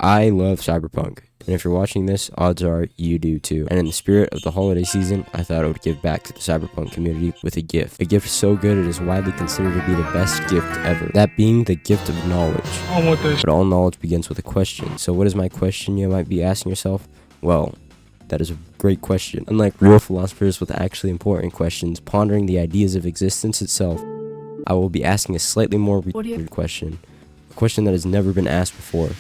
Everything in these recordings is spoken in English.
I love Cyberpunk, and if you're watching this, odds are you do too. And in the spirit of the holiday season, I thought I would give back to the Cyberpunk community with a gift. A gift so good it is widely considered to be the best gift ever. That being the gift of knowledge. I want this. But all knowledge begins with a question. So what is my question, you might be asking yourself? Well, that is a great question. Unlike real philosophers with actually important questions, pondering the ideas of existence itself, I will be asking a slightly more retarded question. A question that has never been asked before.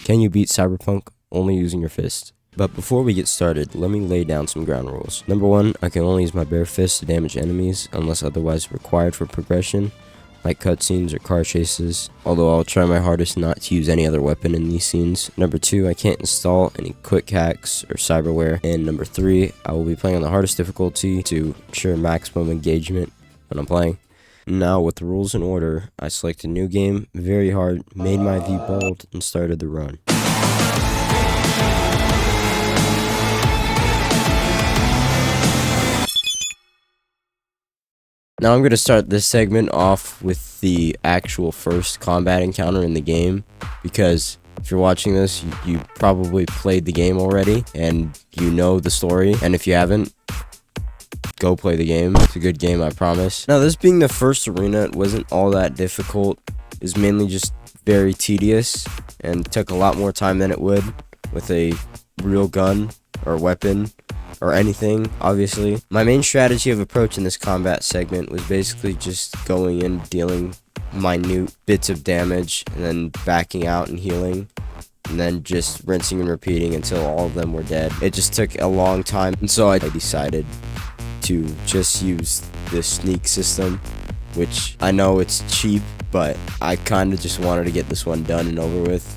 Can you beat Cyberpunk only using your fist? But before we get started, let me lay down some ground rules. Number 1, I can only use my bare fist to damage enemies unless otherwise required for progression, like cutscenes or car chases, although I'll try my hardest not to use any other weapon in these scenes. Number 2, I can't install any quick hacks or cyberware. And number 3, I will be playing on the hardest difficulty to ensure maximum engagement when I'm playing. Now, with the rules in order, I selected new game, very hard, made my V bold, and started the run. Now I'm going to start this segment off with the actual first combat encounter in the game, because if you're watching this, you probably played the game already, and you know the story, and if you haven't, go play the game. It's a good game, I promise. Now, this being the first arena, it wasn't all that difficult. It was mainly just very tedious and took a lot more time than it would with a real gun or weapon or anything, obviously. My main strategy of approach in this combat segment was basically just going in, dealing minute bits of damage, and then backing out and healing, and then just rinsing and repeating until all of them were dead. It just took a long time, and so I decided to just use the sneak system, which I know it's cheap, but I kind of just wanted to get this one done and over with.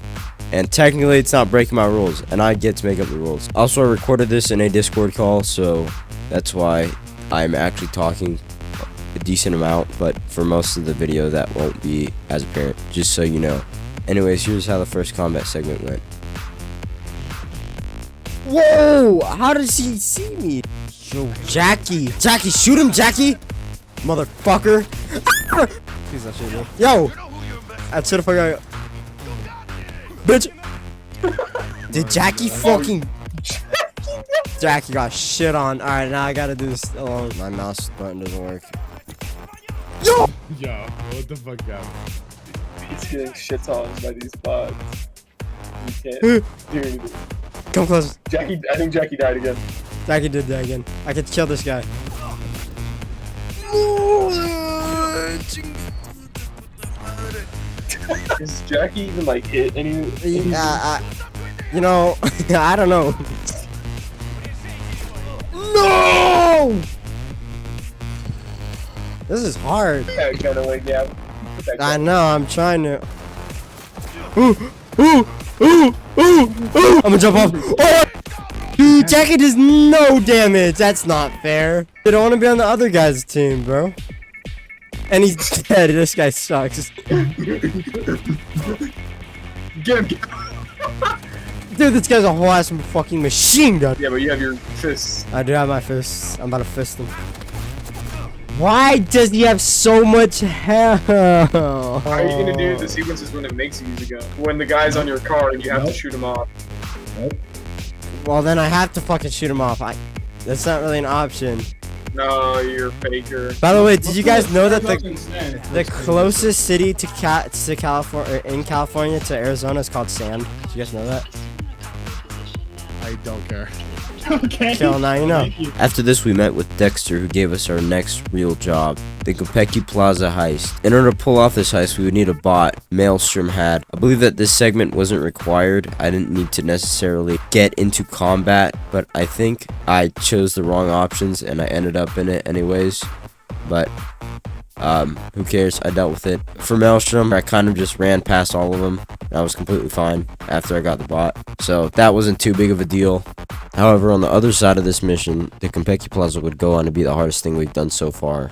And technically it's not breaking my rules, and I get to make up the rules. Also, I recorded this in a Discord call, so that's why I'm actually talking a decent amount, but for most of the video that won't be as apparent, just so you know. Anyways, here's how the first combat segment went. Whoa! How does he see me? Yo, Jackie! Jackie, shoot him, Jackie! Motherfucker! Please not shoot me. Yo! I should have forgot. Bitch! Did Jackie fucking... Jackie got shit on. Alright, now I gotta do this alone. My mouse button doesn't work. Yo! Yo, what the fuck, guy? He's getting shit on by these bots. You can't do anything. Come close. Jackie, I think Jackie died again. Jackie did that again. I could kill this guy. Is Jackie even like hit any? You know, I don't know. No! This is hard. Yeah, kind of like, yeah. I know, I'm trying to. I'm gonna jump off. Oh! Dude, Jackie does no damage. That's not fair. I don't want to be on the other guy's team, bro. And he's dead. This guy sucks. Get him, Dude, this guy's a whole ass fucking machine gun. Yeah, but you have your fists. I do have my fists. I'm about to fist him. Why does he have so much health? How are you gonna do the sequences when it makes you use a gun? When the guy's on your car and you have to shoot him off. Well, then I have to fucking shoot him off. That's not really an option. No, you're a faker. By the way, did you guys know that the closest city to California, in California, to Arizona is called Sand? Did you guys know that? I don't care. Okay. Kill, now you know. After this, we met with Dexter, who gave us our next real job, the Gopeki Plaza heist. In order to pull off this heist, we would need a bot Maelstrom had. I believe that this segment wasn't required. I didn't need to necessarily get into combat, but I think I chose the wrong options and I ended up in it anyways. But who cares? I dealt with it. For Maelstrom, I kind of just ran past all of them, and I was completely fine after I got the bot. So that wasn't too big of a deal. However, on the other side of this mission, the Gopeki Plaza would go on to be the hardest thing we've done so far.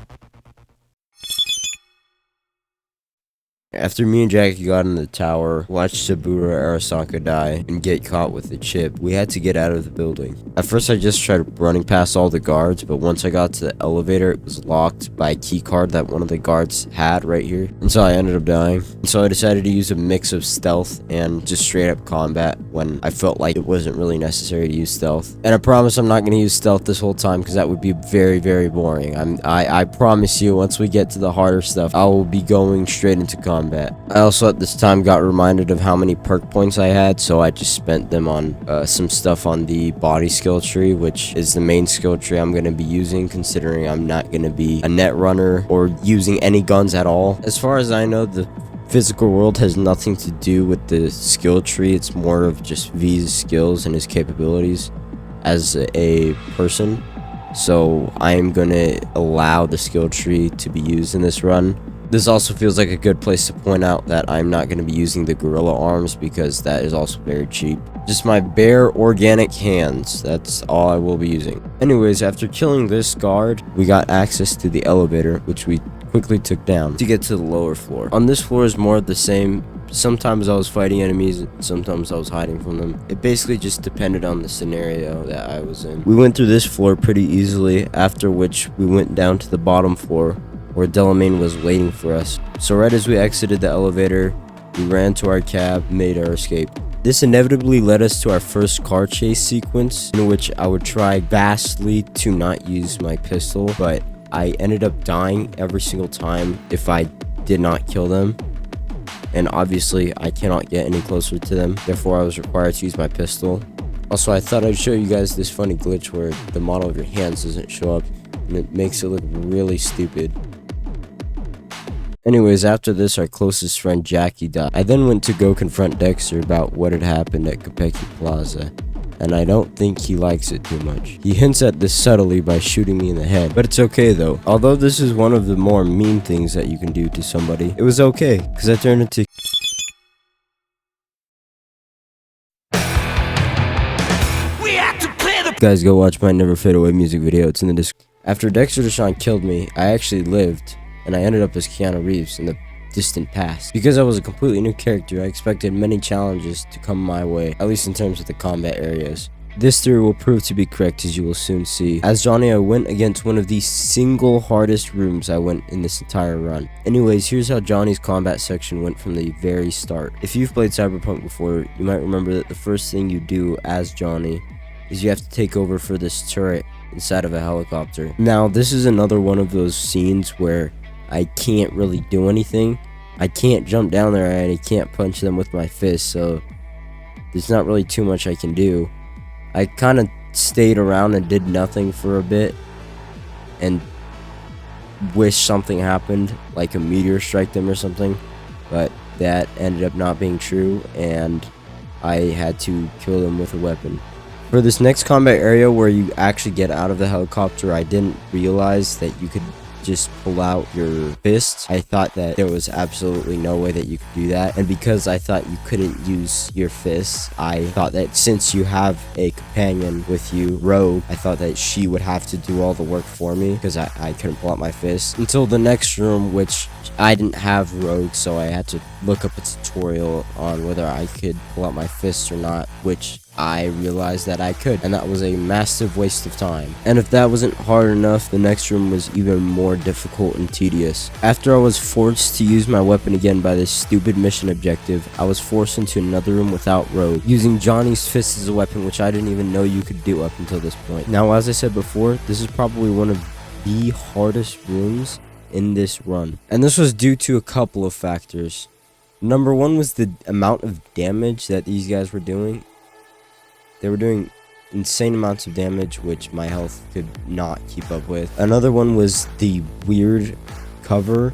After me and Jackie got in the tower, watched Saburo Arasaka die, and get caught with the chip, we had to get out of the building. At first I just tried running past all the guards, but once I got to the elevator, it was locked by a key card that one of the guards had right here, and so I ended up dying. And so I decided to use a mix of stealth and just straight up combat when I felt like it wasn't really necessary to use stealth. And I promise I'm not going to use stealth this whole time because that would be very, very boring. I promise you, once we get to the harder stuff, I will be going straight into combat. I also at this time got reminded of how many perk points I had, so I just spent them on some stuff on the body skill tree, which is the main skill tree I'm going to be using, considering I'm not going to be a net runner or using any guns at all. As far as I know, the physical world has nothing to do with the skill tree. It's more of just V's skills and his capabilities as a person. So I am going to allow the skill tree to be used in this run. This also feels like a good place to point out that I'm not going to be using the gorilla arms because that is also very cheap. Just my bare organic hands, that's all I will be using. Anyways, after killing this guard, we got access to the elevator, which we quickly took down to get to the lower floor. On this floor is more of the same. Sometimes I was fighting enemies, sometimes I was hiding from them. It basically just depended on the scenario that I was in. We went through this floor pretty easily, after which we went down to the bottom floor, where Delamain was waiting for us. So right as we exited the elevator, we ran to our cab, made our escape. This inevitably led us to our first car chase sequence, in which I would try vastly to not use my pistol, but I ended up dying every single time if I did not kill them. And obviously I cannot get any closer to them, therefore I was required to use my pistol. Also, I thought I'd show you guys this funny glitch where the model of your hands doesn't show up, and it makes it look really stupid. Anyways, after this, our closest friend Jackie died. I then went to go confront Dexter about what had happened at Kopeki Plaza, and I don't think he likes it too much. He hints at this subtly by shooting me in the head, but it's okay though. Although this is one of the more mean things that you can do to somebody, it was okay, because I turned into guys, go watch my Never Fade Away music video, it's in the description. After Dexter Deshawn killed me, I actually lived, and I ended up as Keanu Reeves in the distant past. Because I was a completely new character, I expected many challenges to come my way, at least in terms of the combat areas. This theory will prove to be correct, as you will soon see. As Johnny, I went against one of the single hardest rooms I went in this entire run. Anyways, here's how Johnny's combat section went from the very start. If you've played Cyberpunk before, you might remember that the first thing you do as Johnny is you have to take over for this turret inside of a helicopter. Now, this is another one of those scenes where I can't really do anything. I can't jump down there and I can't punch them with my fist, so there's not really too much I can do. I kind of stayed around and did nothing for a bit and wish something happened, like a meteor strike them or something, but that ended up not being true and I had to kill them with a weapon. For this next combat area where you actually get out of the helicopter, I didn't realize that you could just pull out your fists. I thought that there was absolutely no way that you could do that, and because I thought you couldn't use your fists, I thought that since you have a companion with you, Rogue, I thought that she would have to do all the work for me because I couldn't pull out my fists. Until the next room, which I didn't have Rogue, so I had to look up a tutorial on whether I could pull out my fists or not, which I realized that I could, and that was a massive waste of time. And if that wasn't hard enough, the next room was even more difficult and tedious. After I was forced to use my weapon again by this stupid mission objective, I was forced into another room without Rogue, using Johnny's fist as a weapon, which I didn't even know you could do up until this point. Now, as I said before, this is probably one of the hardest rooms in this run, and this was due to a couple of factors. Number one was the amount of damage that these guys were doing. They were doing insane amounts of damage, which my health could not keep up with. Another one was the weird cover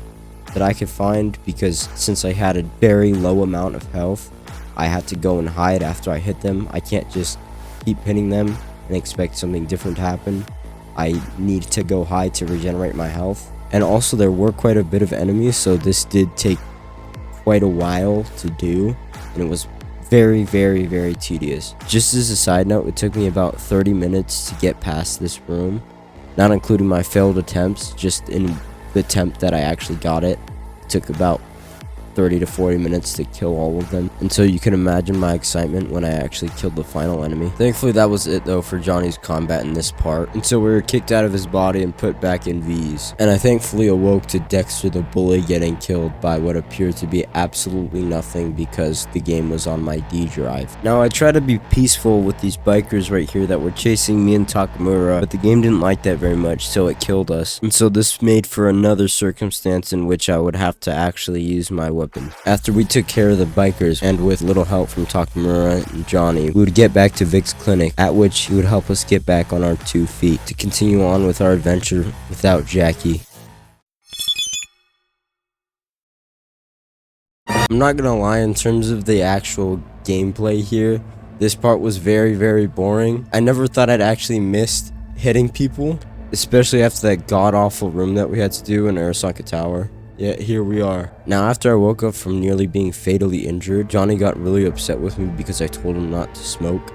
that I could find, because since I had a very low amount of health, I had to go and hide after I hit them. I can't just keep hitting them and expect something different to happen. I need to go hide to regenerate my health. And also there were quite a bit of enemies, so this did take quite a while to do, and it was very, very, very tedious. Just as a side note, it took me about 30 minutes to get past this room, not including my failed attempts. Just in the attempt that I actually got it, it took about 30 to 40 minutes to kill all of them, and so you can imagine my excitement when I actually killed the final enemy. Thankfully that was it though for Johnny's combat in this part, and so we were kicked out of his body and put back in V's, and I thankfully awoke to Dexter the bully getting killed by what appeared to be absolutely nothing because the game was on my D drive. Now I try to be peaceful with these bikers right here that were chasing me and Takamura, but the game didn't like that very much, so it killed us, and so this made for another circumstance in which I would have to actually use my weapon. After we took care of the bikers, and with little help from Takamura and Johnny, we would get back to Vic's clinic, at which he would help us get back on our 2 feet to continue on with our adventure without Jackie. I'm not gonna lie, in terms of the actual gameplay here, this part was very boring. I never thought I'd actually missed hitting people, especially after that god-awful room that we had to do in Arasaka Tower. Yet here we are. Now after I woke up from nearly being fatally injured, Johnny got really upset with me because I told him not to smoke.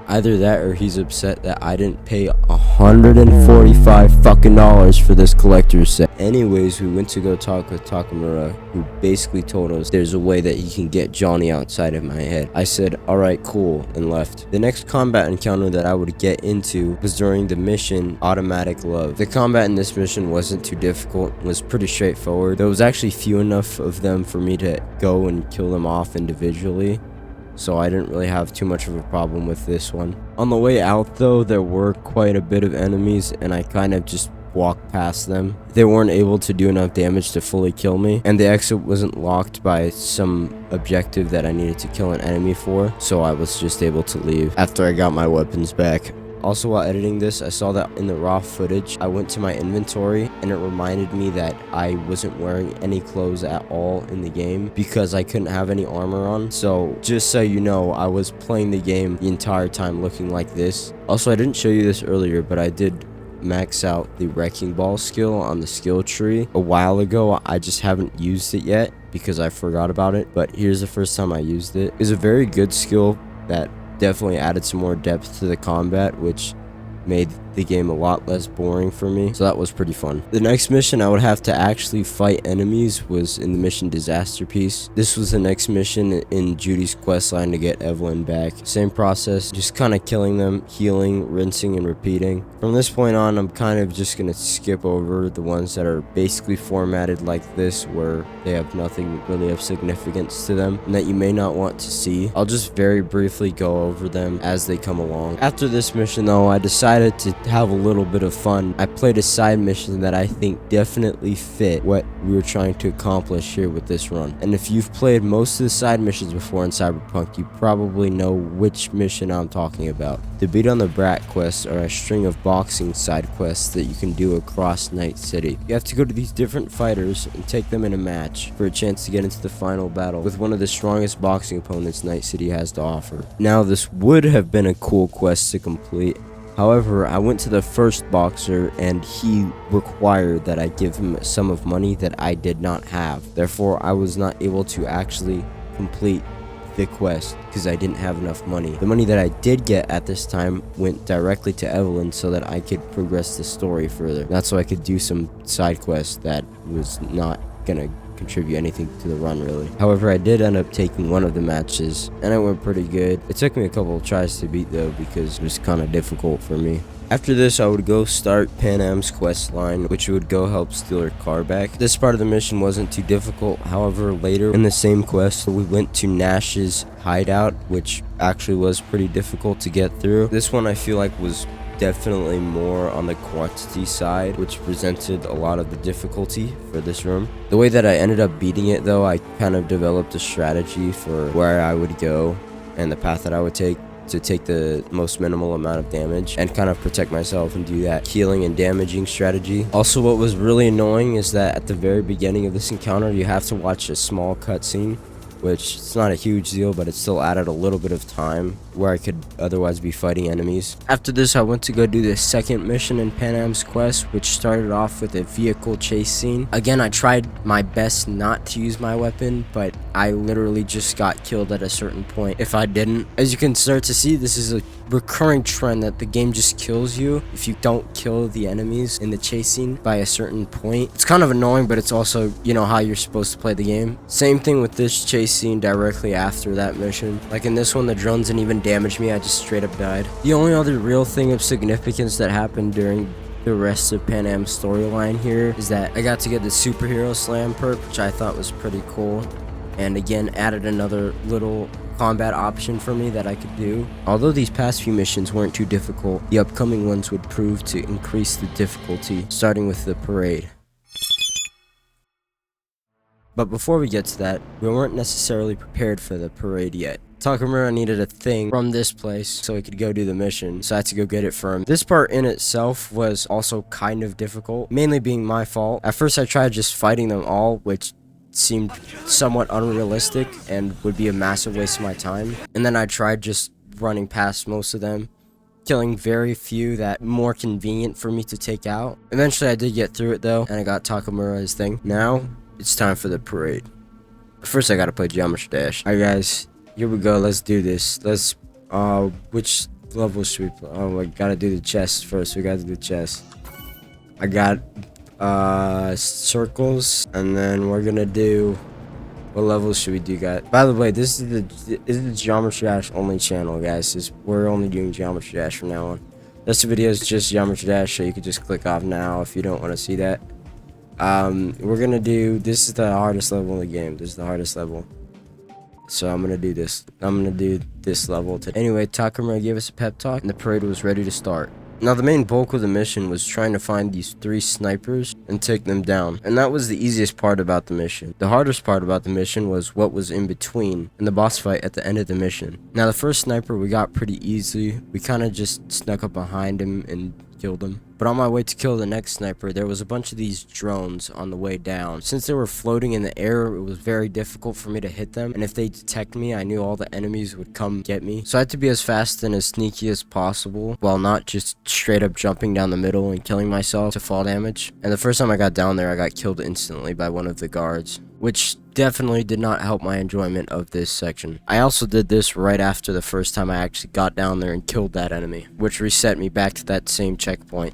Either that or he's upset that I didn't pay $145 fucking dollars for this collector's set. Anyways, we went to go talk with Takamura, who basically told us there's a way that he can get Johnny outside of my head. I said, alright, cool, and left. The next combat encounter that I would get into was during the mission Automatic Love. The combat in this mission wasn't too difficult, it was pretty straightforward. There was actually few enough of them for me to go and kill them off individually, so I didn't really have too much of a problem with this one. On the way out though, there were quite a bit of enemies and I kind of just walked past them. They weren't able to do enough damage to fully kill me, and the exit wasn't locked by some objective that I needed to kill an enemy for, so I was just able to leave after I got my weapons back. Also, while editing this, I saw that in the raw footage, I went to my inventory and it reminded me that I wasn't wearing any clothes at all in the game because I couldn't have any armor on. So just so you know, I was playing the game the entire time looking like this. Also, I didn't show you this earlier, but I did max out the wrecking ball skill on the skill tree a while ago. I just haven't used it yet because I forgot about it, but here's the first time I used it. It's a very good skill that definitely added some more depth to the combat, which made the game a lot less boring for me, so that was pretty fun. The next mission I would have to actually fight enemies was in the mission Disaster Piece. This was the next mission in Judy's questline to get Evelyn back. Same process, just kind of killing them, healing, rinsing, and repeating. From this point on, I'm kind of just gonna skip over the ones that are basically formatted like this, where they have nothing really of significance to them and that you may not want to see. I'll just very briefly go over them as they come along. After this mission though, I decided to have a little bit of fun. I played a side mission that I think definitely fit what we were trying to accomplish here with this run. And if you've played most of the side missions before in Cyberpunk, you probably know which mission I'm talking about. The Beat on the Brat quests are a string of boxing side quests that you can do across Night City. You have to go to these different fighters and take them in a match for a chance to get into the final battle with one of the strongest boxing opponents Night City has to offer. Now, this would have been a cool quest to complete. However, I went to the first boxer and he required that I give him a sum of money that I did not have. Therefore, I was not able to actually complete the quest because I didn't have enough money. The money that I did get at this time went directly to Evelyn so that I could progress the story further. That's so I could do some side quests that was not gonna contribute anything to the run really. However, I did end up taking one of the matches and it went pretty good. It took me a couple of tries to beat though because it was kind of difficult for me. After this, I would go start Pan Am's quest line, which would go help steal her car back. This part of the mission wasn't too difficult. However, later in the same quest, we went to Nash's hideout, which actually was pretty difficult to get through. This one I feel like was definitely more on the quantity side, which presented a lot of the difficulty for this room. The way that I ended up beating it though, I kind of developed a strategy for where I would go and the path that I would take to take the most minimal amount of damage and kind of protect myself and do that healing and damaging strategy. Also, what was really annoying is that at the very beginning of this encounter, you have to watch a small cutscene, which it's not a huge deal, but it still added a little bit of time where I could otherwise be fighting enemies. After this, I went to go do the second mission in Pan Am's quest, which started off with a vehicle chase scene. Again, I tried my best not to use my weapon, but I literally just got killed at a certain point if I didn't. As you can start to see, this is a recurring trend that the game just kills you if you don't kill the enemies in the chase scene by a certain point. It's kind of annoying, but it's also, you know, how you're supposed to play the game. Same thing with this chase scene directly after that mission. Like in this one, the drones didn't even damage me, I just straight up died. The only other real thing of significance that happened during the rest of Pan Am's storyline here is that I got to get the superhero slam perk, which I thought was pretty cool, and again added another little combat option for me that I could do. Although these past few missions weren't too difficult, the upcoming ones would prove to increase the difficulty, starting with the parade. But before we get to that, we weren't necessarily prepared for the parade yet. Takamura needed a thing from this place so he could go do the mission, so I had to go get it for him. This part in itself was also kind of difficult, mainly being my fault. At first I tried just fighting them all, which seemed somewhat unrealistic and would be a massive waste of my time. And then I tried just running past most of them, killing very few that more convenient for me to take out. Eventually I did get through it though, and I got Takamura's thing. Now it's time for the parade. First I gotta play Geometry Dash. Alright guys, here we go, let's do this. Let's, which level should we play? Oh, I gotta do the chest first. We gotta do the chest. I got, circles, and then we're gonna do, what level should we do, guys? By the way, this is the Geometry Dash only channel, guys. We're only doing Geometry Dash from now on. This video is just Geometry Dash, so you can just click off now if you don't want to see that. We're gonna do, this is the hardest level in the game. This is the hardest level. So I'm gonna do this. I'm gonna do this level today. Anyway, Takamura gave us a pep talk, and the parade was ready to start. Now the main bulk of the mission was trying to find these 3 snipers and take them down, and that was the easiest part about the mission. The hardest part about the mission was what was in between and the boss fight at the end of the mission. Now the first sniper we got pretty easily. We kind of just snuck up behind him and killed him. But on my way to kill the next sniper, there was a bunch of these drones on the way down. Since they were floating in the air, it was very difficult for me to hit them, and if they detect me, I knew all the enemies would come get me. So I had to be as fast and as sneaky as possible, while not just straight up jumping down the middle and killing myself to fall damage. And the first time I got down there, I got killed instantly by one of the guards, which definitely did not help my enjoyment of this section. I also did this right after the first time I actually got down there and killed that enemy, which reset me back to that same checkpoint.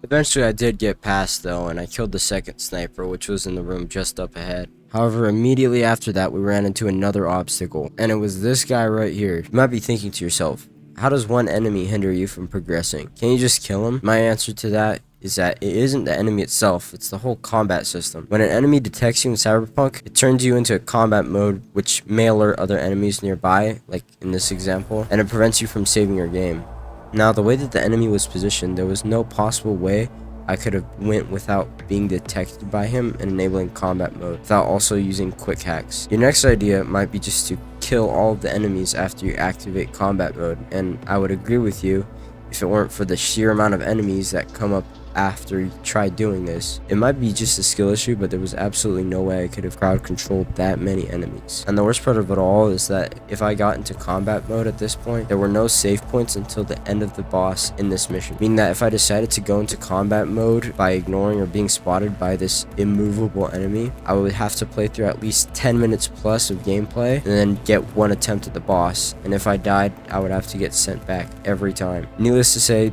Eventually I did get past though, and I killed the second sniper, which was in the room just up ahead. However, immediately after that we ran into another obstacle, and it was this guy right here. You might be thinking to yourself, how does one enemy hinder you from progressing? Can you just kill him? My answer to that is that it isn't the enemy itself, it's the whole combat system. When an enemy detects you in Cyberpunk, it turns you into a combat mode which may alert other enemies nearby, like in this example, and it prevents you from saving your game. Now, the way that the enemy was positioned, there was no possible way I could have went without being detected by him and enabling combat mode, without also using quick hacks. Your next idea might be just to kill all of the enemies after you activate combat mode, and I would agree with you if it weren't for the sheer amount of enemies that come up after you try doing this. It might be just a skill issue, but there was absolutely no way I could have crowd controlled that many enemies. And the worst part of it all is that if I got into combat mode at this point, there were no save points until the end of the boss in this mission. Meaning that if I decided to go into combat mode by ignoring or being spotted by this immovable enemy, I would have to play through at least 10 minutes plus of gameplay and then get one attempt at the boss. And if I died, I would have to get sent back every time. Needless to say,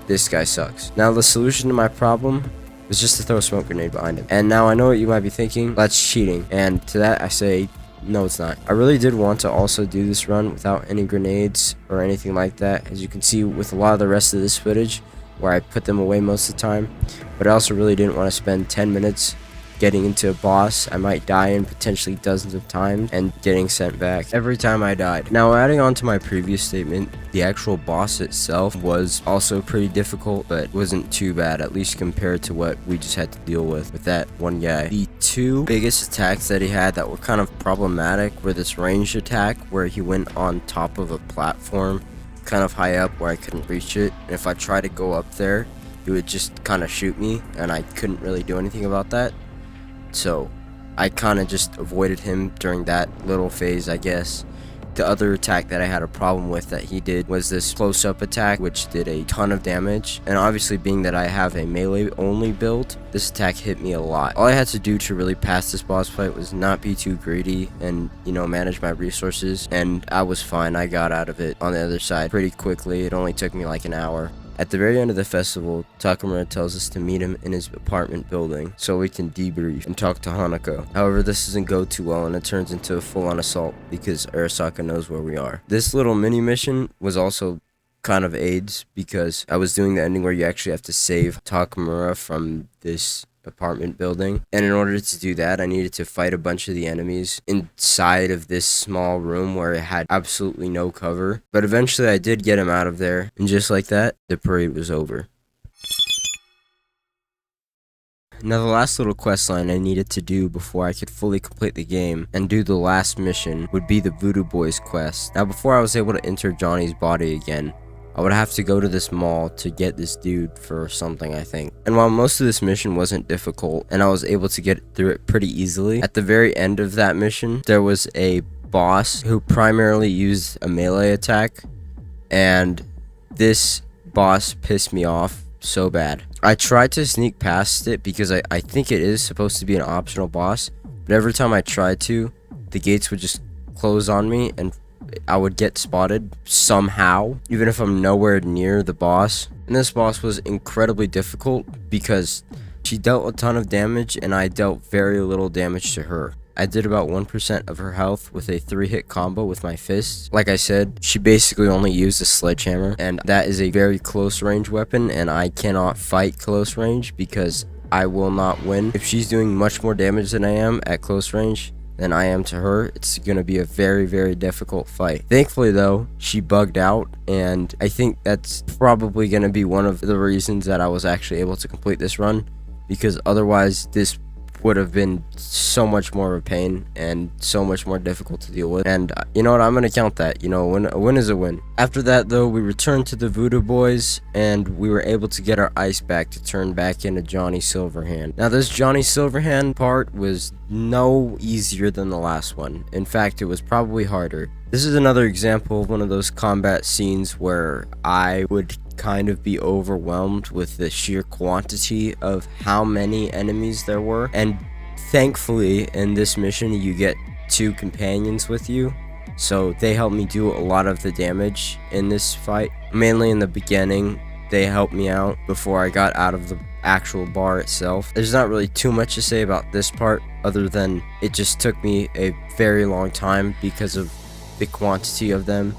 this guy sucks. Now the solution to my problem was just to throw a smoke grenade behind him. And now I know what you might be thinking, that's cheating. And to that I say, no it's not. I really did want to also do this run without any grenades or anything like that, as you can see with a lot of the rest of this footage where I put them away most of the time. But I also really didn't want to spend 10 minutes getting into a boss I might die in potentially dozens of times and getting sent back every time I died. Now, adding on to my previous statement, the actual boss itself was also pretty difficult, but wasn't too bad, at least compared to what we just had to deal with that one guy. The 2 biggest attacks that he had that were kind of problematic were this ranged attack where he went on top of a platform kind of high up where I couldn't reach it, and if I tried to go up there, he would just kind of shoot me and I couldn't really do anything about that. So I kind of just avoided him during that little phase, I guess. The other attack that I had a problem with that he did was this close-up attack, which did a ton of damage. And obviously, being that I have a melee-only build, this attack hit me a lot. All I had to do to really pass this boss fight was not be too greedy and, you know, manage my resources. And I was fine. I got out of it on the other side pretty quickly. It only took me like an hour. At the very end of the festival, Takamura tells us to meet him in his apartment building so we can debrief and talk to Hanako. However, this doesn't go too well and it turns into a full-on assault because Arasaka knows where we are. This little mini mission was also kind of AIDS because I was doing the ending where you actually have to save Takamura from this apartment building, and in order to do that I needed to fight a bunch of the enemies inside of this small room where it had absolutely no cover, but eventually I did get him out of there, and just like that the parade was over. Now the last little quest line I needed to do before I could fully complete the game and do the last mission would be the Voodoo Boys quest. Now before I was able to enter Johnny's body again, I would have to go to this mall to get this dude for something, I think. And while most of this mission wasn't difficult and I was able to get through it pretty easily, at the very end of that mission, there was a boss who primarily used a melee attack, and this boss pissed me off so bad. I tried to sneak past it because I think it is supposed to be an optional boss, but every time I tried to, the gates would just close on me and I would get spotted somehow, even if I'm nowhere near the boss. And this boss was incredibly difficult because she dealt a ton of damage and I dealt very little damage to her. I did about 1% of her health with a 3-hit combo with my fists. Like I said, she basically only used a sledgehammer, and that is a very close range weapon, and I cannot fight close range because I will not win. If she's doing much more damage than I am at close range than I am to her, it's gonna be a very, very difficult fight. Thankfully though, she bugged out, and I think that's probably gonna be one of the reasons that I was actually able to complete this run, because otherwise this would have been so much more of a pain and so much more difficult to deal with. And you know what, I'm gonna count that. You know, a win is a win. After that though, we returned to the Voodoo Boys and we were able to get our ice back to turn back into Johnny Silverhand. Now this Johnny Silverhand part was no easier than the last one. In fact, it was probably harder. This is another example of one of those combat scenes where I would kind of be overwhelmed with the sheer quantity of how many enemies there were. And thankfully in this mission you get 2 companions with you, so they helped me do a lot of the damage in this fight. Mainly in the beginning, they helped me out before I got out of the actual bar itself. There's not really too much to say about this part other than it just took me a very long time because of the quantity of them,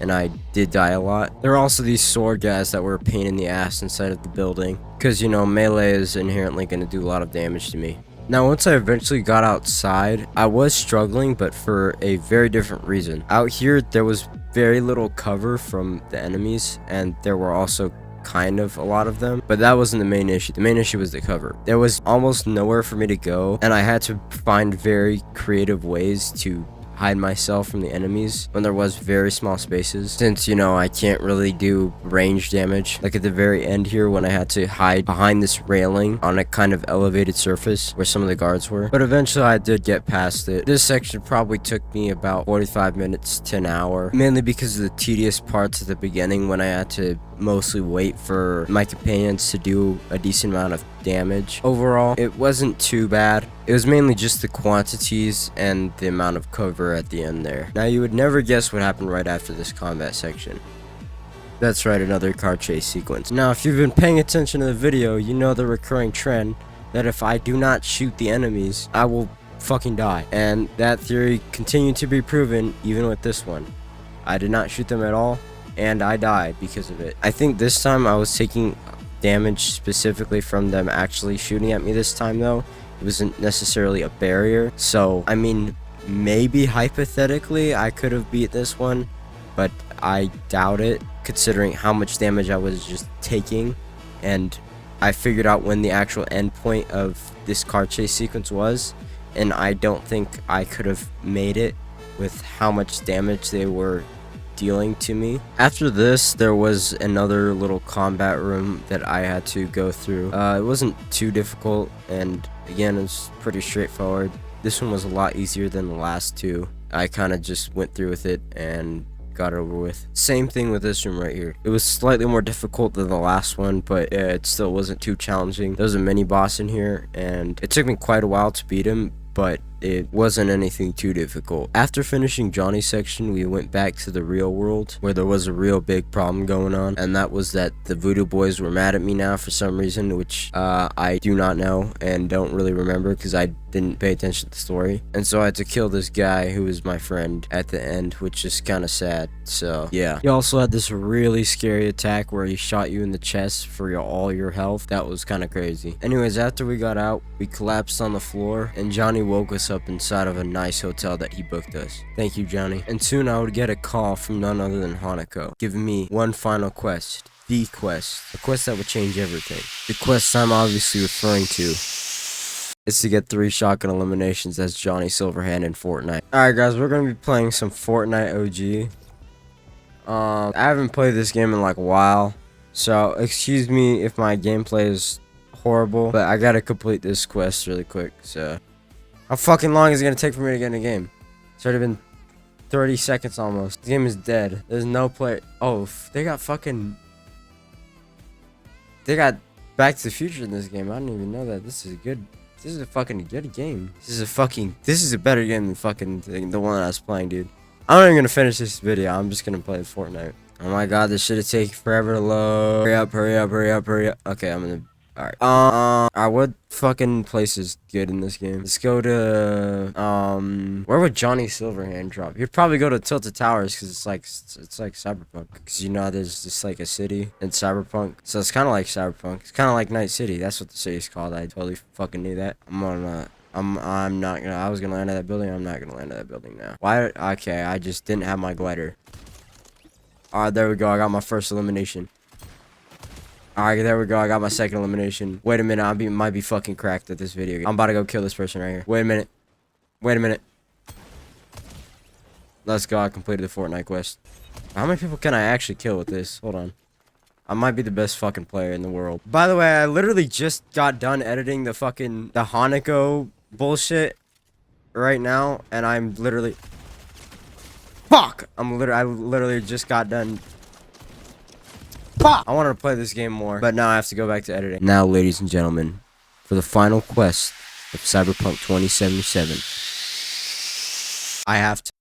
and I did die a lot. There are also these sword guys that were a pain in the ass inside of the building, because you know, melee is inherently going to do a lot of damage to me. Now once I eventually got outside, I was struggling, but for a very different reason. Out here there was very little cover from the enemies, and there were also kind of a lot of them, but that wasn't the main issue. The main issue was the cover. There was almost nowhere for me to go, and I had to find very creative ways to hide myself from the enemies when there was very small spaces, since you know I can't really do range damage. Like at the very end here when I had to hide behind this railing on a kind of elevated surface where some of the guards were, but eventually I did get past it. This section probably took me about 45 minutes to an hour, mainly because of the tedious parts at the beginning when I had to mostly wait for my companions to do a decent amount of damage. Overall, it wasn't too bad. It was mainly just the quantities and the amount of cover at the end there. Now you would never guess what happened right after this combat section. That's right, another car chase sequence. Now if you've been paying attention to the video, you know the recurring trend that if I do not shoot the enemies, I will fucking die. And that theory continued to be proven even with this one. I did not shoot them at all, and I died because of it. I think this time I was taking damage specifically from them actually shooting at me this time though. It wasn't necessarily a barrier, so I mean maybe hypothetically I could have beat this one, but I doubt it considering how much damage I was just taking. And I figured out when the actual end point of this car chase sequence was, and I don't think I could have made it with how much damage they were dealing to me. After this, there was another little combat room that I had to go through. It wasn't too difficult, and again, it was pretty straightforward. This one was a lot easier than the last two. I kind of just went through with it and got it over with. Same thing with this room right here. It was slightly more difficult than the last one, but it still wasn't too challenging. There was a mini boss in here, and it took me quite a while to beat him, but it wasn't anything too difficult. After finishing Johnny's section, we went back to the real world where there was a real big problem going on, and that was that the Voodoo Boys were mad at me now for some reason, which I do not know and don't really remember because I didn't pay attention to the story. And so I had to kill this guy who was my friend at the end, which is kind of sad. So yeah, he also had this really scary attack where he shot you in the chest for all your health. That was kind of crazy. Anyways, after we got out, we collapsed on the floor, and Johnny woke us up inside of a nice hotel that he booked us. Thank you, Johnny. And soon I would get a call from none other than Hanako, giving me one final quest. The quest. A quest that would change everything. The quest I'm obviously referring to is to get 3 shotgun eliminations as Johnny Silverhand in Fortnite. Alright guys, we're gonna be playing some Fortnite OG. I haven't played this game in like a while, so excuse me if my gameplay is horrible, but I gotta complete this quest really quick. So how fucking long is it gonna take for me to get in the game? It's already been 30 seconds almost. The game is dead. There's no player. Oh, they got Back to the Future in this game. I didn't even know that. This is a fucking good game. This is a better game than fucking the one I was playing, dude. I'm not even gonna finish this video. I'm just gonna play Fortnite. Oh my god, this should have taken forever to load. Hurry up, hurry up, hurry up, hurry up. Okay, I'm gonna. Alright. What fucking place is good in this game? Let's go to where would Johnny Silverhand drop? You'd probably go to Tilted Towers because it's like Cyberpunk. Because you know there's just like a city in Cyberpunk, so it's kind of like Cyberpunk. It's kind of like Night City. That's what the city's called. I totally fucking knew that. I'm not gonna. I was gonna land at that building. I'm not gonna land at that building now. Why? Okay, I just didn't have my glider. Alright, there we go. I got my first elimination. Alright, there we go. I got my second elimination. Wait a minute. I might be fucking cracked at this video game. I'm about to go kill this person right here. Wait a minute. Wait a minute. Let's go. I completed the Fortnite quest. How many people can I actually kill with this? Hold on. I might be the best fucking player in the world. By the way, I literally just got done editing the Hanako bullshit right now, and I'm literally... Fuck! I literally just got done... I wanted to play this game more, but now I have to go back to editing. Now, ladies and gentlemen, for the final quest of Cyberpunk 2077, I have to...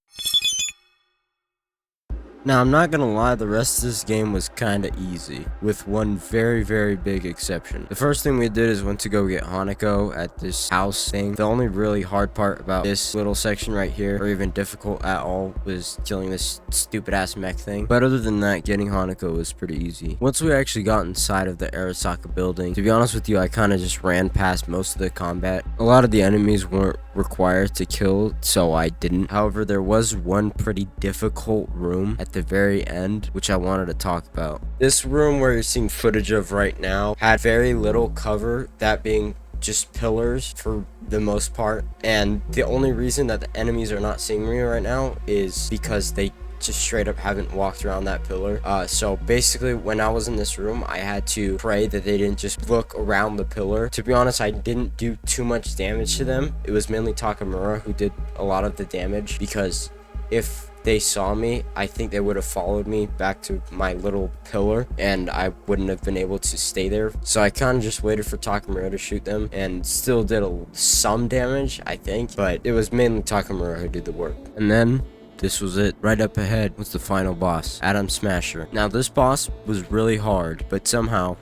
Now, I'm not gonna lie, the rest of this game was kinda easy, with one very, very big exception. The first thing we did is went to go get Hanako at this house thing. The only really hard part about this little section right here, or even difficult at all, was killing this stupid ass mech thing. But other than that, getting Hanako was pretty easy. Once we actually got inside of the Arasaka building, to be honest with you, I kinda just ran past most of the combat. A lot of the enemies weren't required to kill, so I didn't. However, there was one pretty difficult room at the very end, which I wanted to talk about. This room where you're seeing footage of right now had very little cover, that being just pillars for the most part, and the only reason that the enemies are not seeing me right now is because they just straight up haven't walked around that pillar. So basically when I was in this room, I had to pray that they didn't just look around the pillar. To be honest, I didn't do too much damage to them. It was mainly Takamura who did a lot of the damage, because if they saw me, I think they would have followed me back to my little pillar, and I wouldn't have been able to stay there. So I kind of just waited for Takamura to shoot them, and still did some damage, I think, but it was mainly Takamura who did the work. And then this was it. Right up ahead was the final boss, Adam Smasher. Now this boss was really hard, but somehow,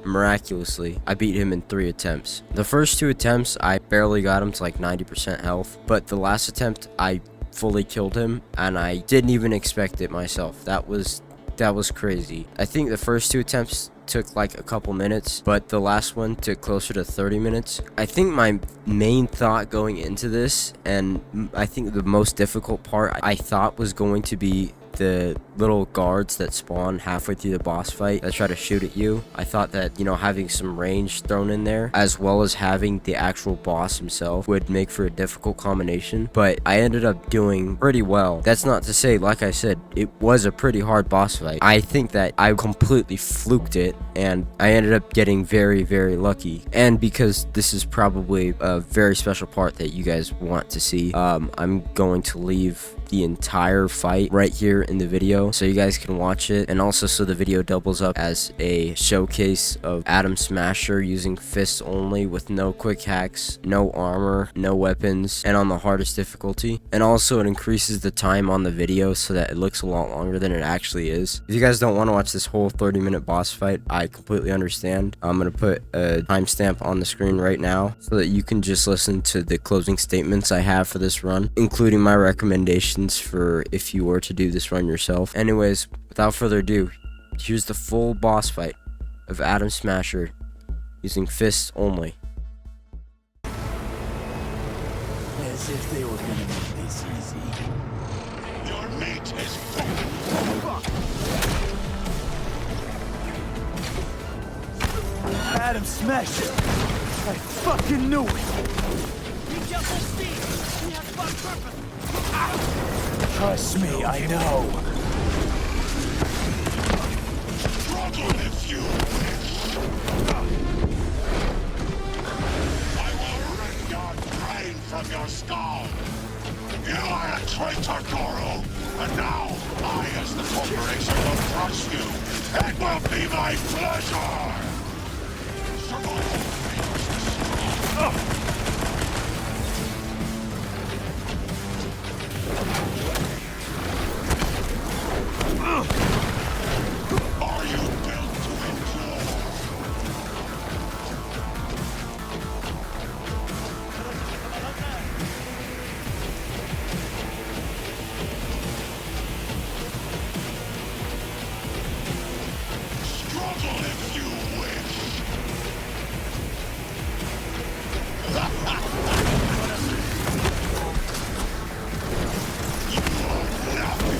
miraculously, I beat him in 3 attempts. The first 2 attempts, I barely got him to like 90% health, but the last attempt, I fully killed him, and I didn't even expect it myself. That was crazy. I think the first 2 attempts took like a couple minutes, but the last one took closer to 30 minutes. I think my main thought going into this, and I think the most difficult part, I thought was going to be the little guards that spawn halfway through the boss fight that try to shoot at you. I thought that, you know, having some range thrown in there as well as having the actual boss himself would make for a difficult combination, but I ended up doing pretty well. That's not to say, like I said, it was a pretty hard boss fight. I think that I completely fluked it and I ended up getting very, very lucky. And because this is probably a very special part that you guys want to see, I'm going to leave the entire fight right here in the video so you guys can watch it, and also so the video doubles up as a showcase of Adam Smasher using fists only with no quick hacks, no armor, no weapons, and on the hardest difficulty. And also it increases the time on the video so that it looks a lot longer than it actually is. If you guys don't want to watch this whole 30-minute boss fight, I completely understand. I'm gonna put a timestamp on the screen right now so that you can just listen to the closing statements I have for this run, including my recommendations for if you were to do this run yourself. Anyways, without further ado, here's the full boss fight of Adam Smasher using fists only. As if they were gonna make this easy. Your meat is Adam Smasher! I fucking knew it! Trust me, I know. struggle if you wish. I will rip your brain from your skull. You are a traitor, Goro, and now I, as the corporation, will crush you. It will be my pleasure. Survival favors the strong. Are you built to endure? Struggle if you wish. You are nothing.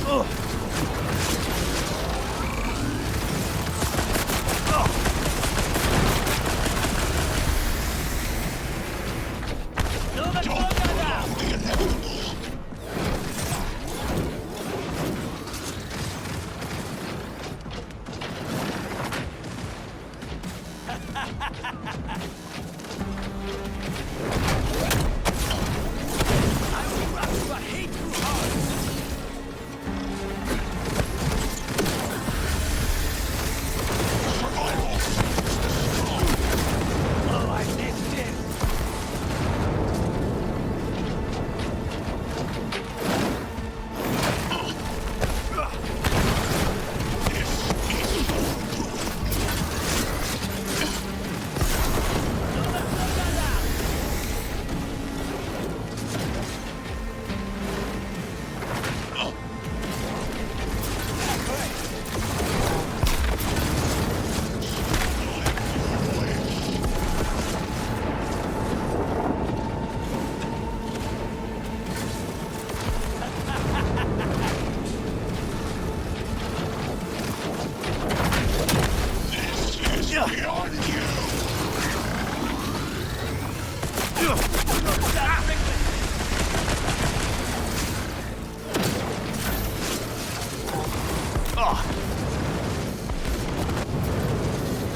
Beyond you!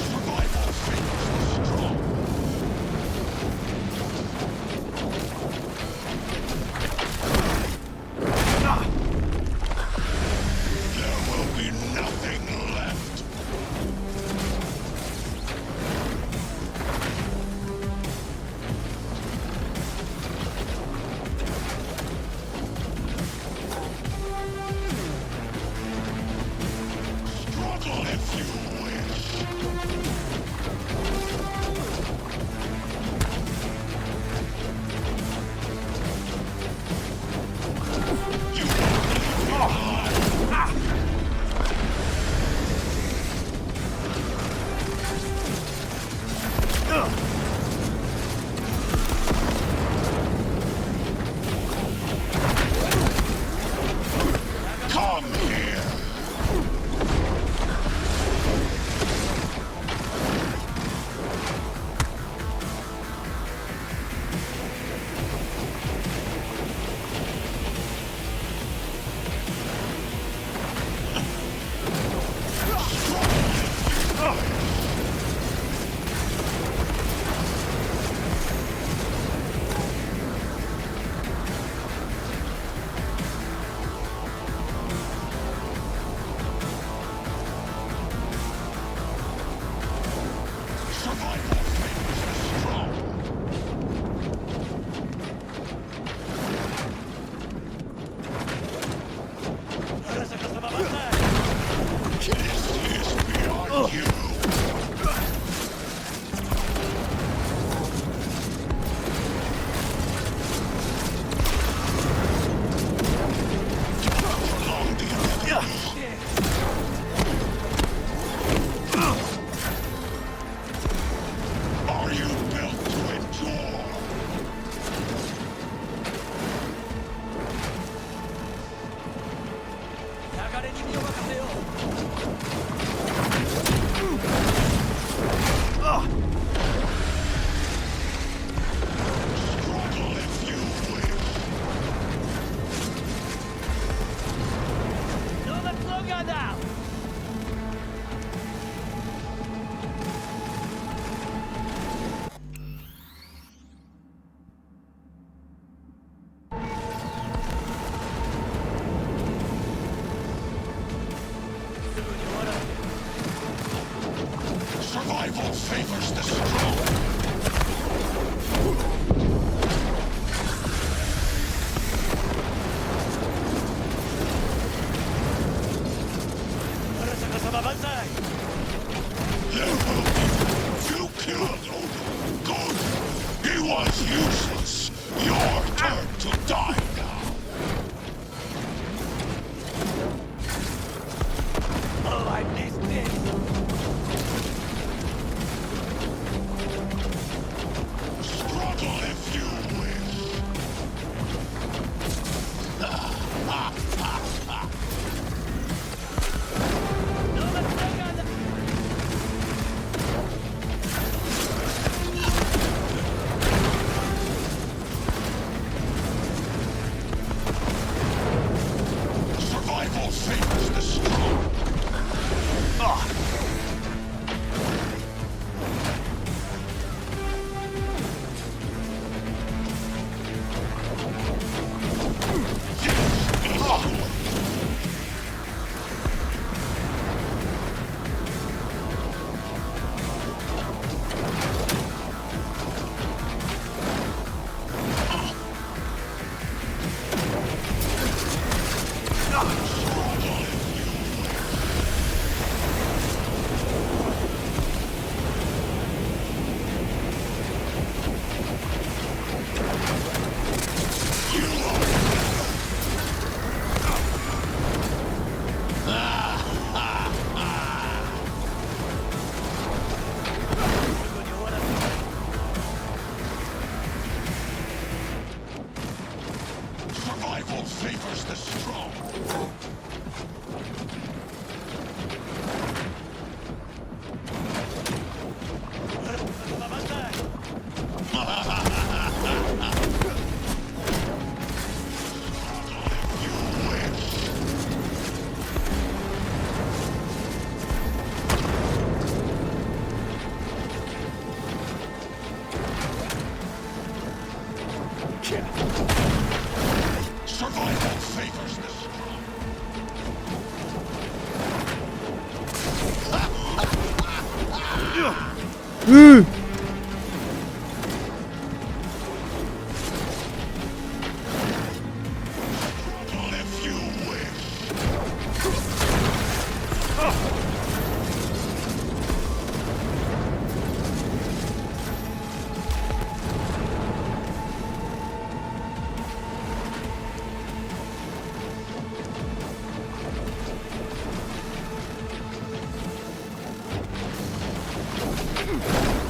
Survival favors the strong. There will be nothing left. Struggle if you wish. You won't leave me behind. Come here. out! Survival favors the strong. You killed Odo. Good. He was useless. Your turn to die now. Oh, I missed this! Struggle if you wish. Survival favors the strong. Survival favors the strong. Survival favors the strong. Struggle if you wish.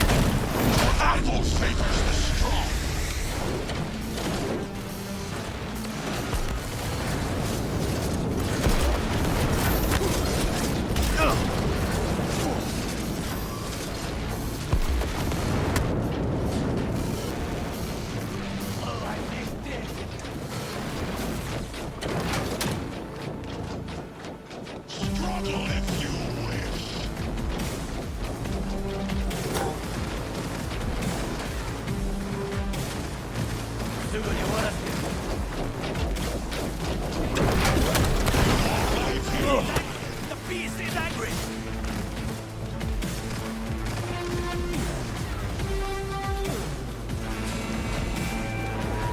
Survival favors the strong. Oh, I missed this! Struggle if you wish. The beast is angry!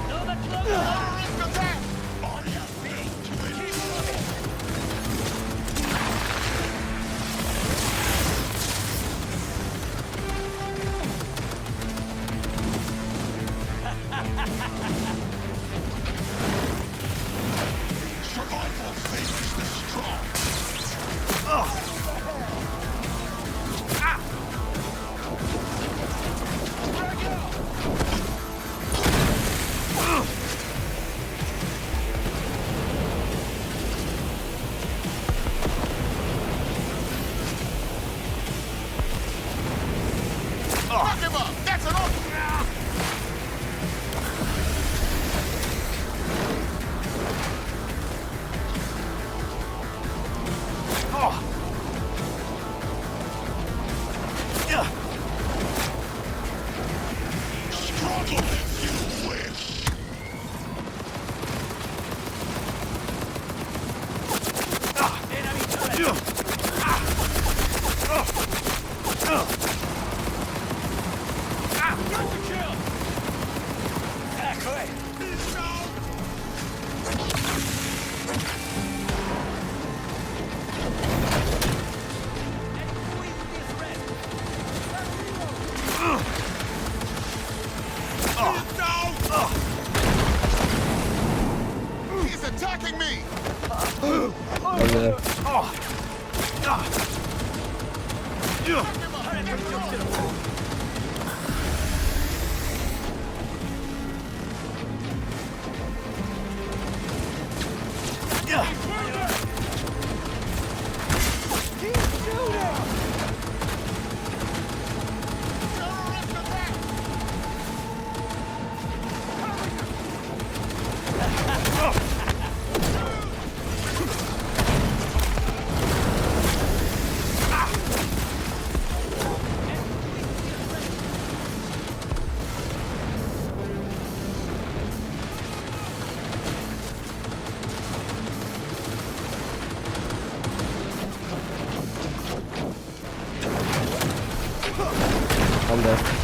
No, that's not Are you ready to win? Survival favors the strong. Fuck him up! That's an awful... I'm there.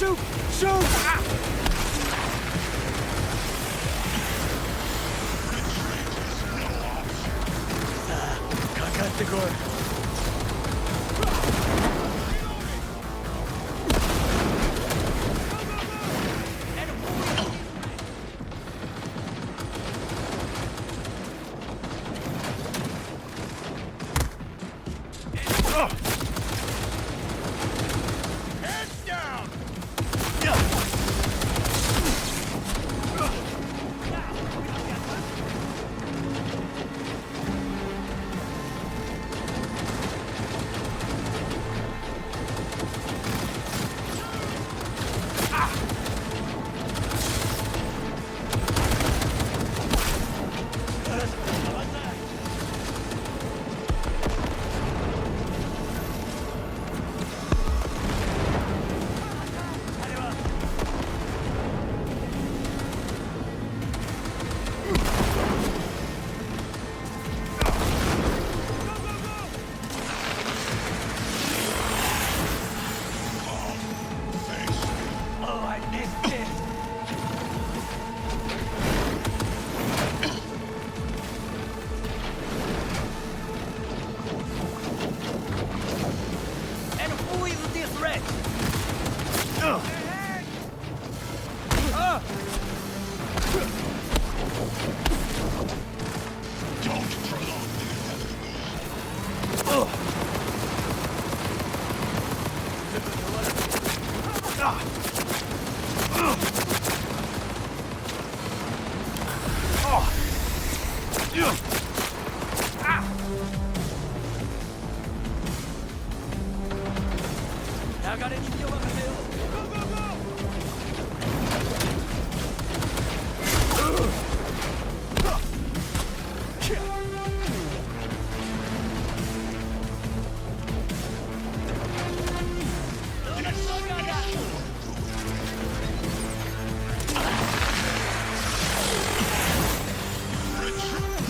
Shoot! Shoot!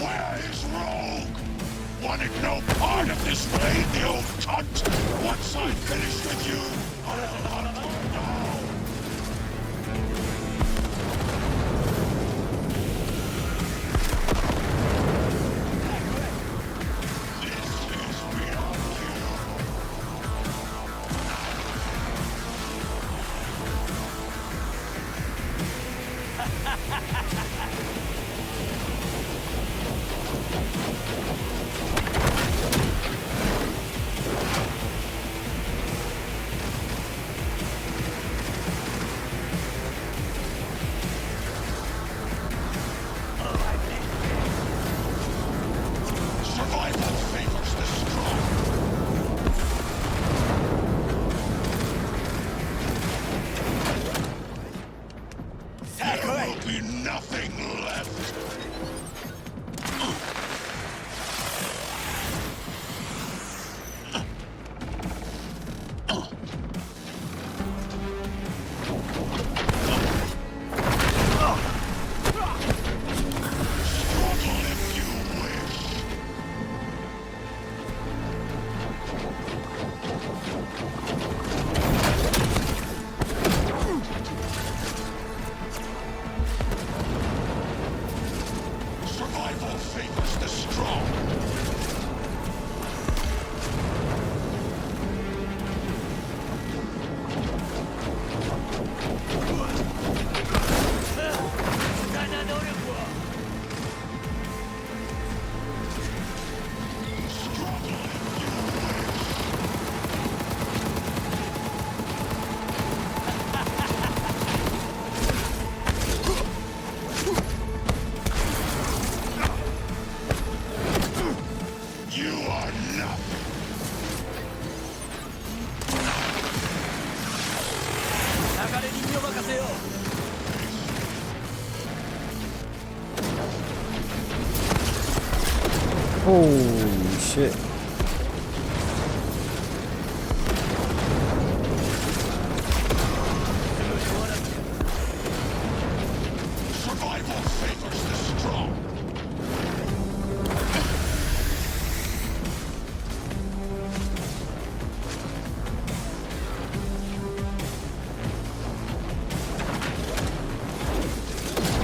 Where is Rogue? Wanted no part of this raid, you old cunt! Once I'm finished with you, I'll hunt you down! This is beyond you. Holy shit. Survival favors the strong.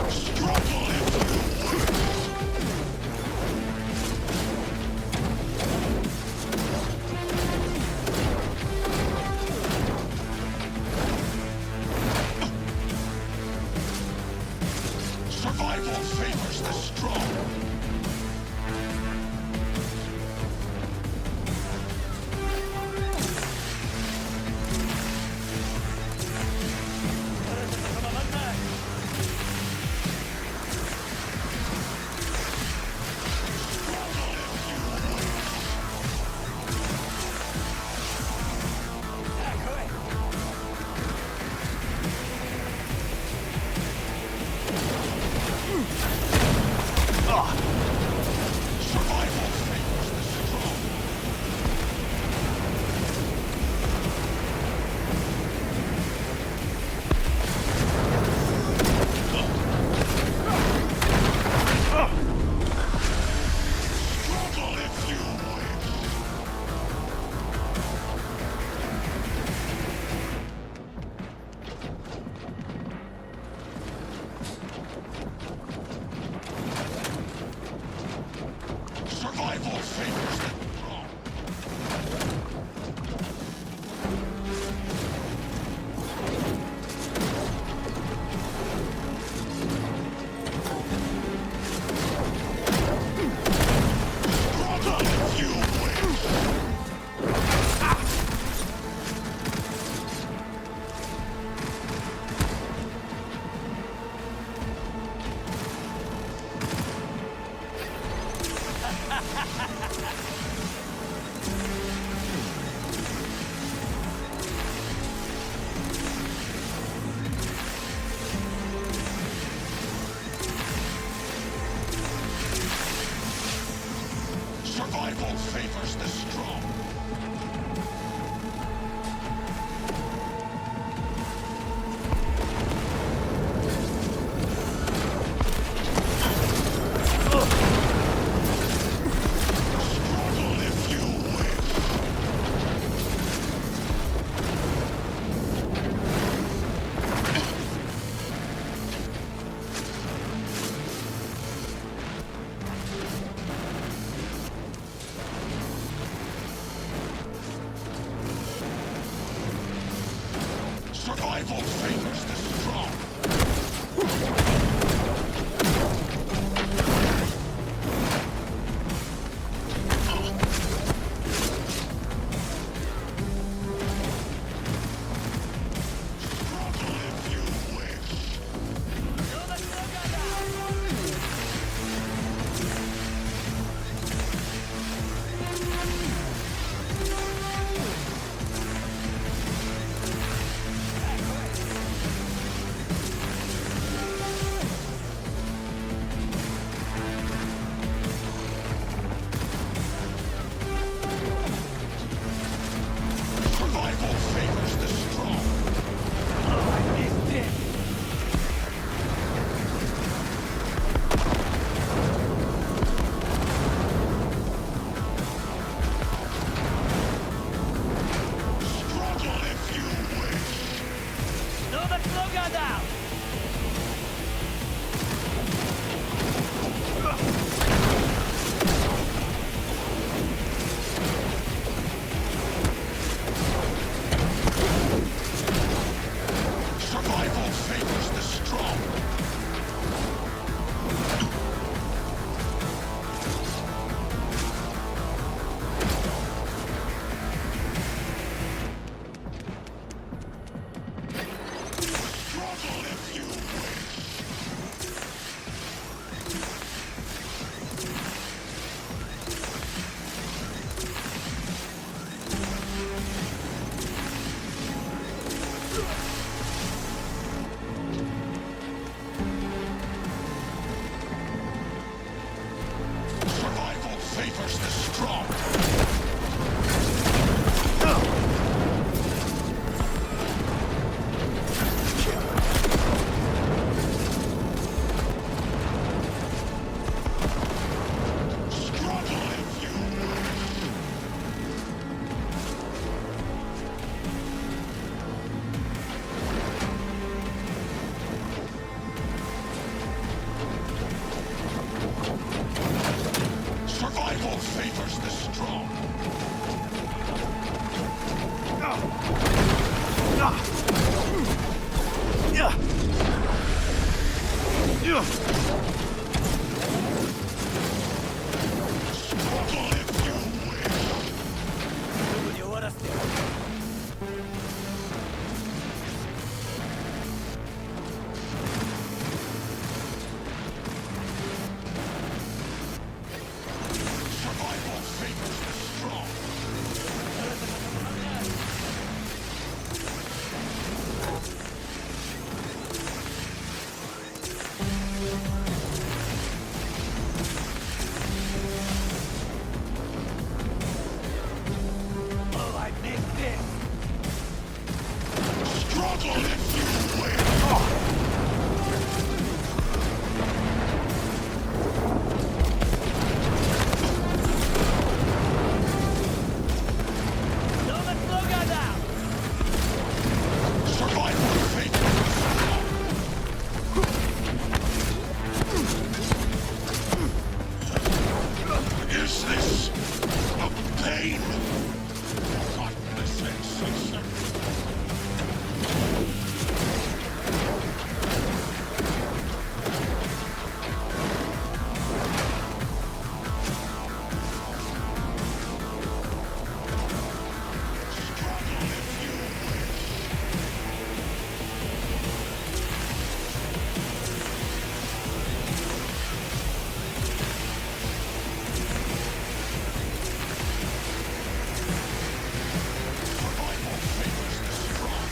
Struggle if you wish. Survival favors the strong. Survival favors the strong. Struggle if you wish. Survival favors the strong. Struggle if you wish. Survival favors the strong. Struggle if you wish. Survival favors the strong. Struggle if you wish. Is this a pain? Forgotten sensation. Survival favors the strong.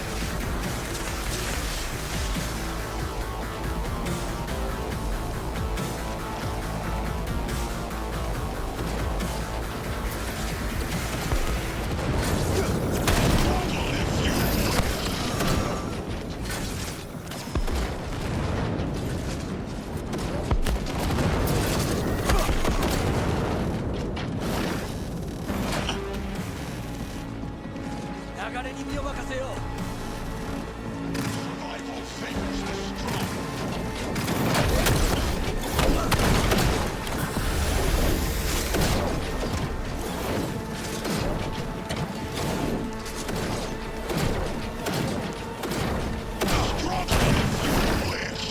Struggle if you wish.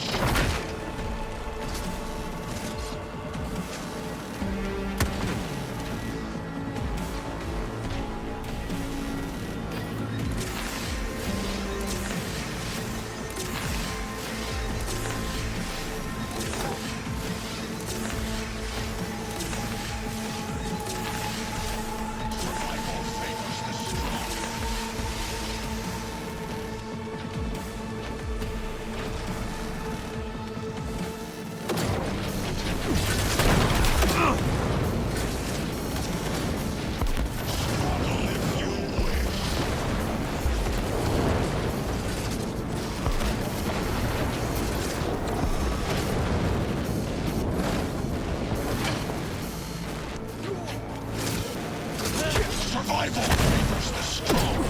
Survival favors the strong. Struggle if you wish. Survival favors the strong.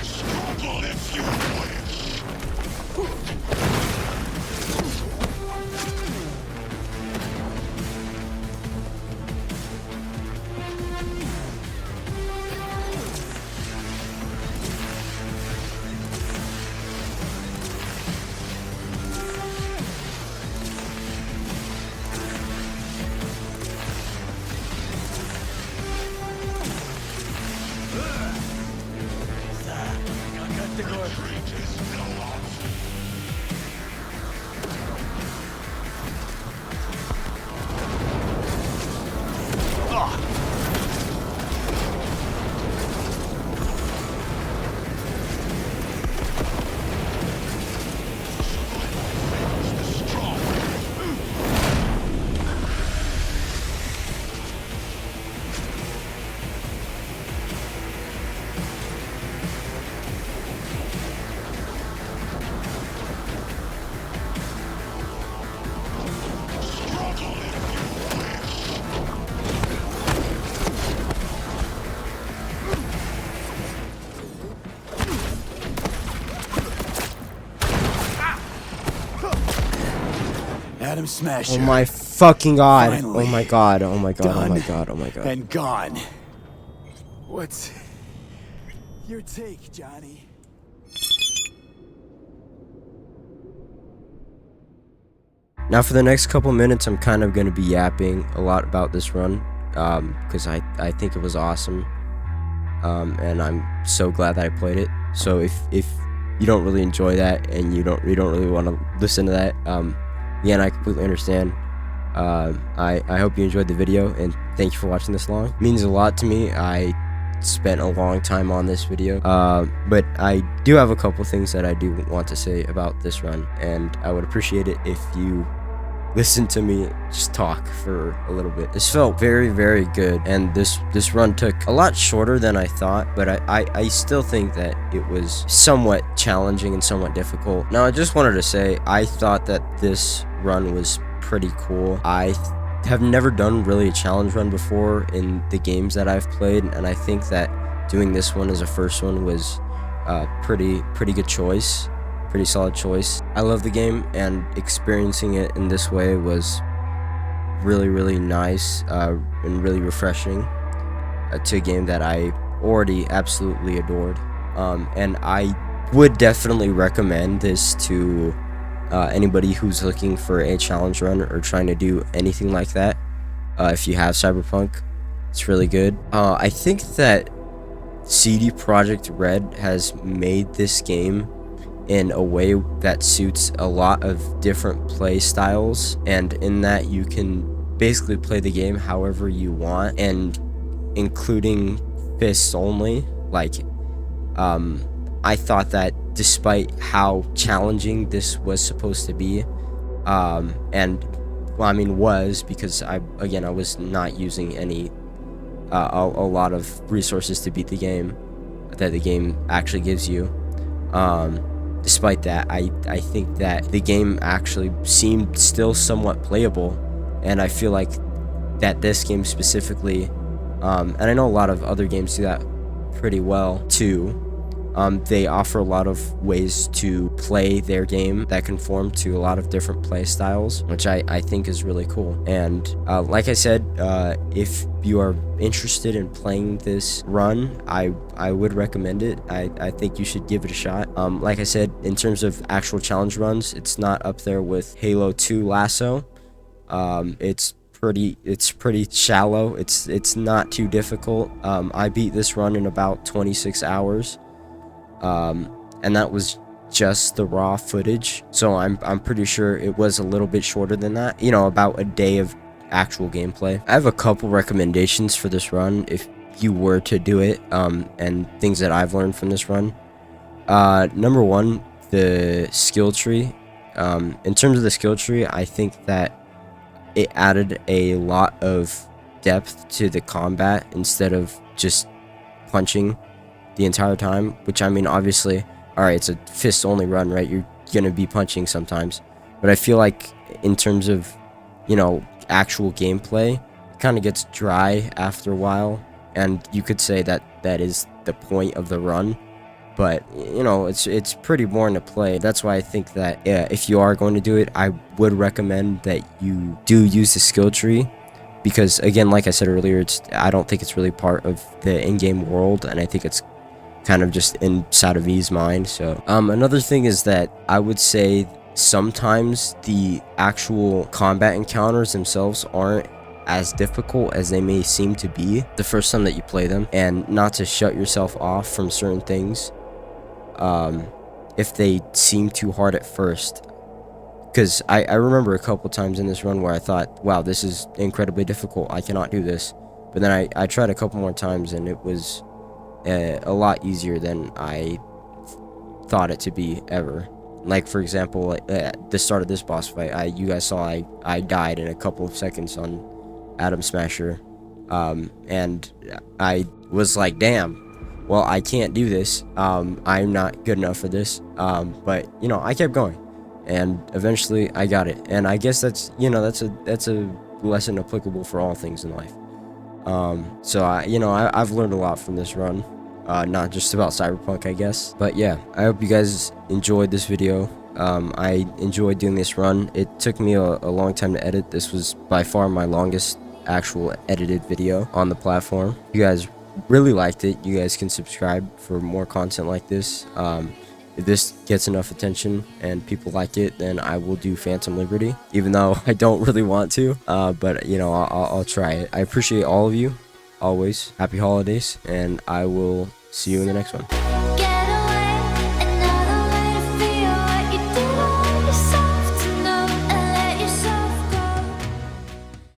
Struggle if you wish. Retreat is no option. Survival favors the strong. Adam Smasher. Oh my fucking god. Finally. Oh my god. Oh my god. Oh Done my god. Oh my god. And gone. What's your take, Johnny? Now for the next couple minutes, I'm kind of going to be yapping a lot about this run, because I think it was awesome, and I'm so glad that I played it. So if you don't really enjoy that and you don't really want to listen to that, again, I completely understand. I hope you enjoyed the video, and thank you for watching this long. It means a lot to me. I spent a long time on this video, but I do have a couple things that I do want to say about this run, and I would appreciate it if you listen to me just talk for a little bit. This felt very, very good, and this run took a lot shorter than I thought, but I still think that it was somewhat challenging and somewhat difficult. Now, I just wanted to say, I thought that this run was pretty cool. I have never done really a challenge run before in the games that I've played, and I think that doing this one as a first one was a pretty good choice. Pretty solid choice. I love the game, and experiencing it in this way was really nice, and really refreshing to a game that I already absolutely adored. And I would definitely recommend this to anybody who's looking for a challenge run or trying to do anything like that. If you have Cyberpunk, it's really good. I think that CD Projekt Red has made this game in a way that suits a lot of different play styles, and in that you can basically play the game however you want, and including fists only. Like, I thought that despite how challenging this was supposed to be, and well, I mean was, because I was not using any a lot of resources to beat the game that the game actually gives you. Despite that, I think that the game actually seemed still somewhat playable, and I feel like that this game specifically, and I know a lot of other games do that pretty well too, they offer a lot of ways to play their game that conform to a lot of different play styles, which I think is really cool. And like I said, if you are interested in playing this run, I would recommend it. I think you should give it a shot. Like I said, in terms of actual challenge runs, it's not up there with Halo 2 Lasso. It's pretty shallow. It's not too difficult. I beat this run in about 26 hours. And that was just the raw footage, so I'm pretty sure it was a little bit shorter than that, you know, about a day of actual gameplay. I have a couple recommendations for this run if you were to do it, and things that I've learned from this run. Number one, the skill tree. In terms of the skill tree, I think that it added a lot of depth to the combat instead of just punching the entire time, which, I mean, obviously, all right, it's a fist only run, right? You're gonna be punching sometimes, but I feel like in terms of, you know, actual gameplay, it kind of gets dry after a while, and you could say that that is the point of the run, but you know, it's pretty boring to play. That's why I think that, yeah, if you are going to do it, I would recommend that you do use the skill tree, because again, like I said earlier, I don't think it's really part of the in-game world, and I think it's kind of just inside of V's mind. So another thing is that I would say sometimes the actual combat encounters themselves aren't as difficult as they may seem to be the first time that you play them, and not to shut yourself off from certain things if they seem too hard at first, because I remember a couple times in this run where I thought, wow, this is incredibly difficult, I cannot do this, but then I tried a couple more times and it was a lot easier than I thought it to be ever. Like, for example, at the start of this boss fight, you guys saw I died in a couple of seconds on Adam Smasher, and I was like, damn, well, I can't do this, I'm not good enough for this, but you know, I kept going, and eventually I got it. And I guess that's, you know, that's a lesson applicable for all things in life. So I've learned a lot from this run, not just about Cyberpunk, I guess. But yeah, I hope you guys enjoyed this video. I enjoyed doing this run. It took me a long time to edit. This was by far my longest actual edited video on the platform. You guys really liked it. You guys can subscribe for more content like this. If this gets enough attention and people like it, then I will do Phantom Liberty, even though I don't really want to, but you know, I'll try it. I appreciate all of you, always. Happy holidays, and I will see you in the next one.